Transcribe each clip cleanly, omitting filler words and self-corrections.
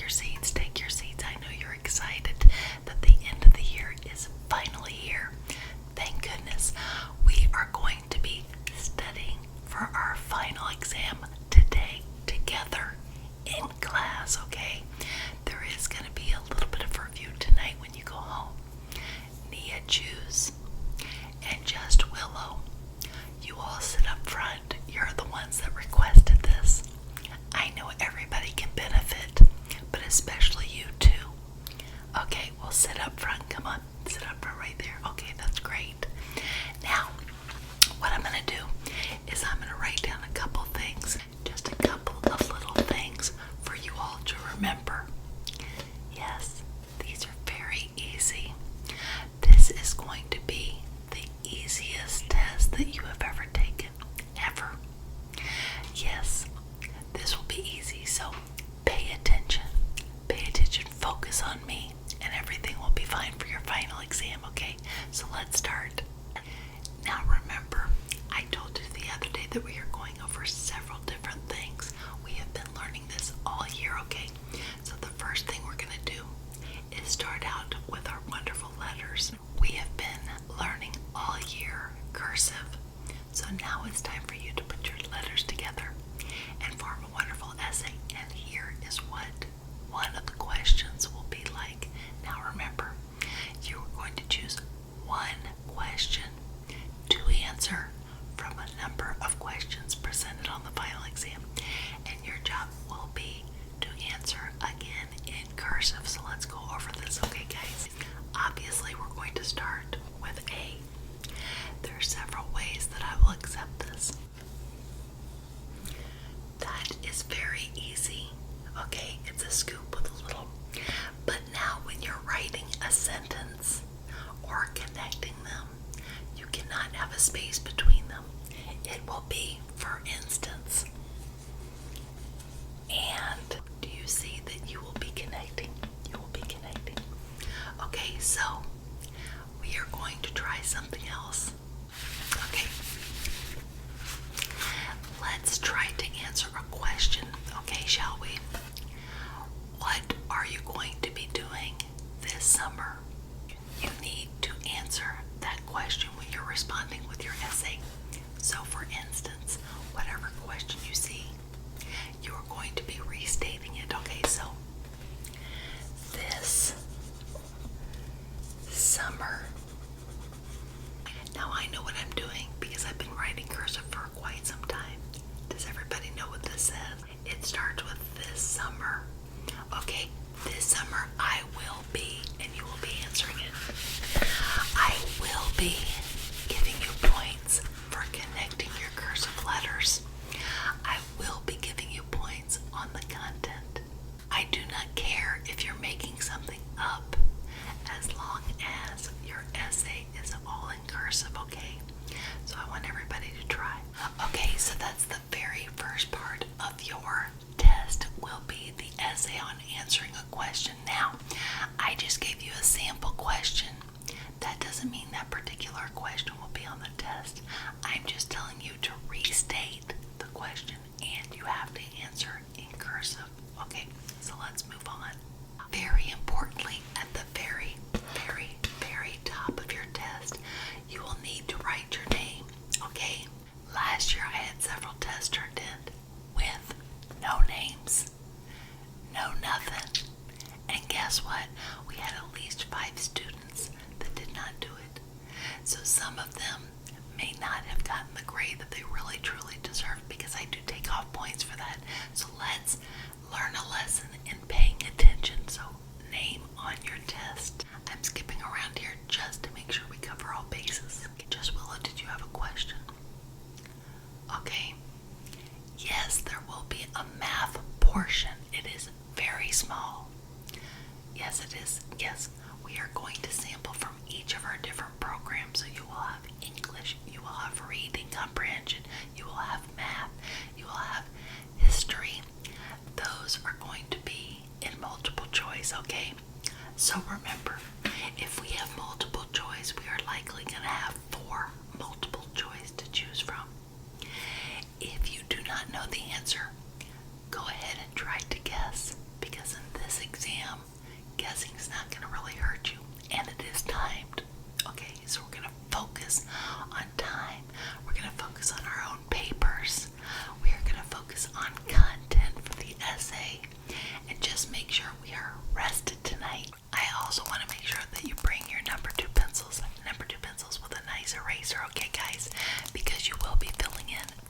your seats, take your seats. I know you're excited that the end of the year is finally here. Thank goodness. We are going to be studying for our final exam today together in class, okay? There is going to be a little bit of review tonight when you go home. Niiachuuz and just Willow. You all sit up front. You're the ones that requested this. I know everybody can benefit, but especially you too. Okay, well sit up front. Come on, sit up front right there. Okay, that's great. Now, what I'm going to do is I'm going to write down a couple things, just a couple of little things for you all to remember. Yes, these are very easy. This is going to be the easiest test that you have ever taken, ever. Yes, this will be easy, so pay attention. Pay attention, focus on me, and everything will be fine for your final exam, okay? So let's start. Now remember, I told you the other day that we are going over several different things. We have been learning this all year, okay? So the first thing we're going to do is start out with our wonderful letters. We have been learning all year cursive. So now it's time for you to put your letters together and form a wonderful essay. And here is what one of the questions will be like. Now remember, you are going to choose one question to answer from a number of questions presented on the final exam. And your job will be to answer again in cursive. So let's go over this, okay guys? Obviously, we're going to start with A. There are several ways that I will accept this. That is very easy. Okay, it's a scoop with a little. But now when you're writing a sentence or connecting them, you cannot have a space between them. It will be, for instance, and do you see that you will be connecting? You will be connecting. Okay, so we are going to try something else. Okay. Let's try to answer a question, okay, shall we? What are you going to be doing this summer? You need to answer that question when you're responding with your essay. So for instance, whatever question you see, you are going to be restating it, okay? So, this summer. Now I know what I'm doing because I've been writing cursive for quite some time. Does everybody know what this says? It starts with this summer. Okay, this summer I will be, and you will be answering it. I will be giving you points for connecting your cursive letters. I will be giving you points on the content. I do not care if you're making something up as long as your essay is all in cursive, okay? So I want everybody to try. Okay, so that's the very first part of your test will be the essay on answering a question. Now, I just gave you a sample question. That doesn't mean that particular question will be on the test. I'm just telling you to restate the question and you have to answer in cursive. Okay, so let's move on. Very importantly, at the very, very, very top of your test, you will need to write your name, okay? Last year I had several tests turned in with no names, no nothing. And guess what? We had at least 5 students that did not do it. So some of them may not have gotten the grade that they really truly deserved because I do take off points for that. So let's learn a lesson in paying attention. So name on your test. I'm skipping around here just to make sure we cover all bases. Just Willow, did you have a question? Okay. Yes, there will be a math portion. It is very small. Yes, it is. Yes, we are going to sample from each of our different programs. So you will have English, you will have reading comprehension, you will have math, you will have history. Those are going to be in multiple choice, okay? So remember, if we have multiple choice, we are likely going to have 4 multiple choice to choose from. If you do not know the answer, go ahead and try to guess, because in this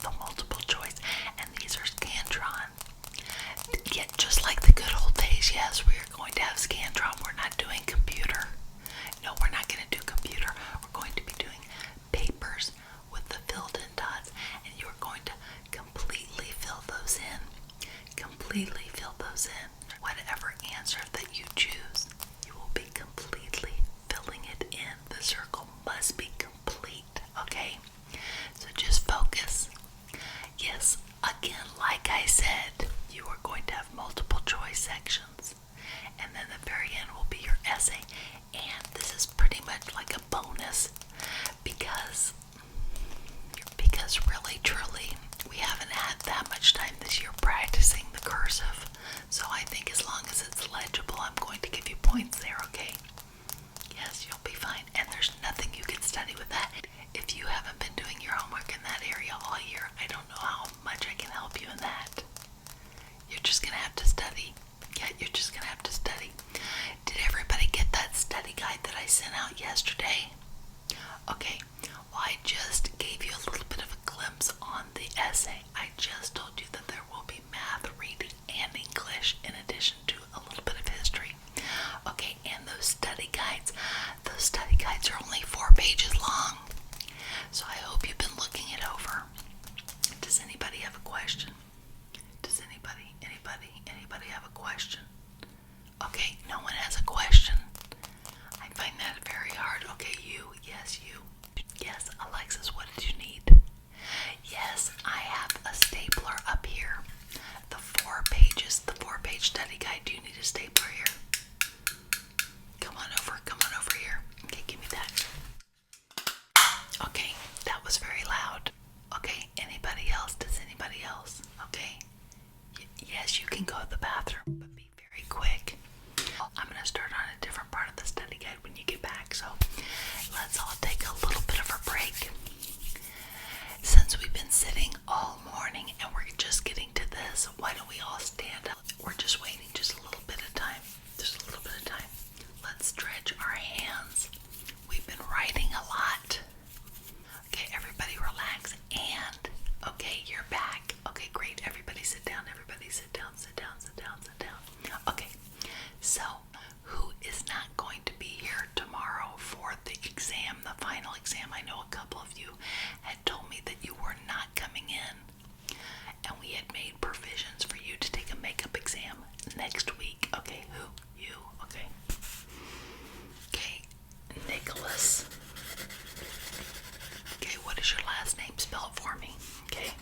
the multiple choice, and these are Scantron. Yet, just like the good old days, yes, we are going to have Scantron. We're not doing computer. No, we're not going to do computer. We're going to be doing papers with the filled-in dots, and you are going to completely fill those in. Completely fill those in. Whatever answer that you choose, you will be completely filling it in. The circle must be complete, okay? So just focus. Yes, again, like I said, you are going to have multiple choice sections, and then the very end will be your essay. And this is pretty much like a bonus because really, truly, we haven't had that much time this year practicing the cursive. So I think as long as it's legible, I'm going to give you points there, okay? Yes, you'll be fine. And there's nothing you can study with that. If you haven't been doing your homework in that area all year, I don't know how much I can help you in that. You're just going to have to study. Yeah, you're just going to have to study. Did everybody get that study guide that I sent out yesterday? Okay, well, I just gave you a little bit of a glimpse on the essay. I just told you that there will be math, reading, and English in addition to a little bit of history. Okay, and those study guides are only 4 pages long. So I hope you've been looking it over. Does anybody have a question? Does anybody have a question? Okay, no one has a question. I find that very hard. Okay, you. Yes, you. Yes, Alexis, what did you need? Yes, I have a stapler up here. The 4-page study guide. Do you need a stapler here? Come on over here. Okay, give me that. Okay, that was very loud. Okay, anybody else? Does anybody else? Okay. Yes, you can go to the bathroom, but be very quick. I'm going to start on a different part of the study guide when you get back, so let's all take a little bit of a break. Since we've been sitting all morning and we're just getting to this, why don't we all stand up? We're just waiting just a little bit of time. Just a little bit of time. Let's stretch our hands. We've been writing a lot. Okay, everybody relax. And, okay, you're back. Okay, great. Everybody sit down. Everybody sit down, sit down, sit down, sit down. Okay, so who is not going to be here tomorrow for the exam, the final exam? I know a couple of you had told me that you were not coming in, and we had made provisions for you to take a makeup exam next week. Okay, who? You. Okay. Okay, Nicholas. Okay, what is your last name? Spell it for me. Okay.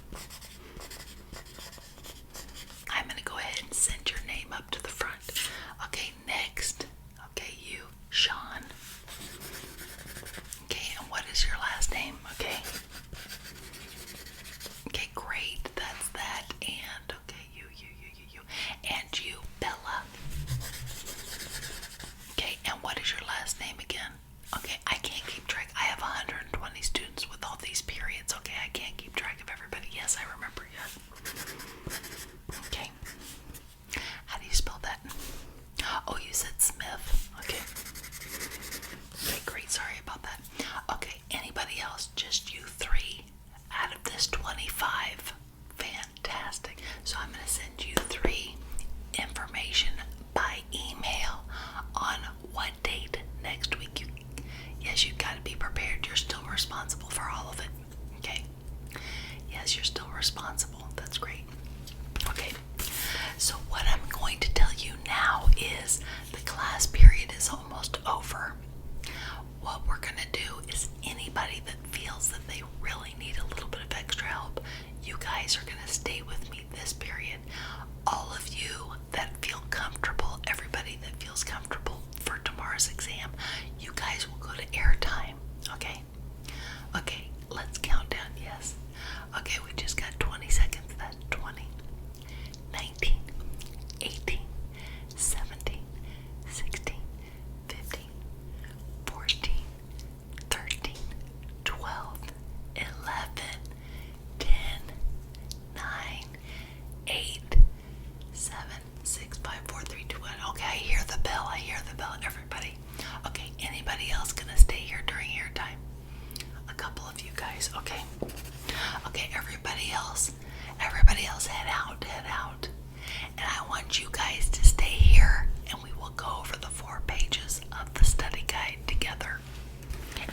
I'm going to go ahead and send your name up to the front. Okay, next. Okay, you, Sean. Okay, and what is your last name? Okay. Okay, great. That's that. And, okay, you. And you, Bella. Okay, and what is your last name again? Okay, I can't keep track. I have 120 students with all these periods. Okay, I can't keep track of everybody. Yes, I remember. Yes. Okay. How do you spell that? Oh, you said Smith. Okay. Okay, great. Sorry about that. Okay, anybody else? Just you 3 out of this 25. Fantastic. So I'm going to send you 3 information by email on what date next week. Yes, you've got to be prepared. You're still responsible for all of it. Okay? Yes, you're still responsible. That's great. Okay. So what I'm going to tell you now is the class period is almost over. What we're going to do is anybody that feels that they really need a little bit of extra help, you guys are going to stay with me this period. All of you that feel comfortable, everybody that feels comfortable for tomorrow's exam, you guys will go to airtime. Okay? Okay, let's count down. Yes. Okay, we just got 20 seconds. That's 20, 19, 18, 17, 16, 15, 14, 13, 12, 11, 10, 9, 8, 7, 6, 5, 4, 3, 2, 1. Okay, I hear the bell. Everybody. Okay, anybody else gonna stay here during airtime? A couple of you guys. Okay. Okay, everybody else head out. And I want you guys to stay here and we will go over the 4 pages of the study guide together.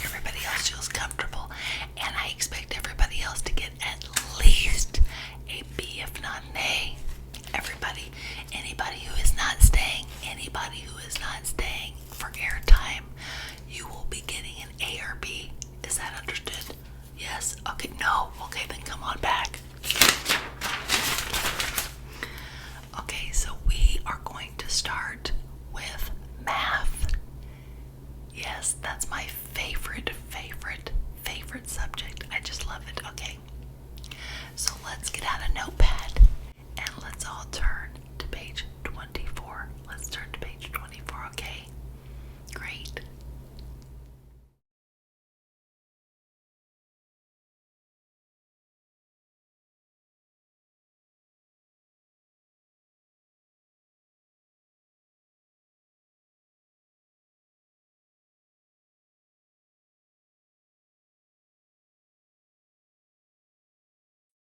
Everybody else feels comfortable, and I expect everybody else to get at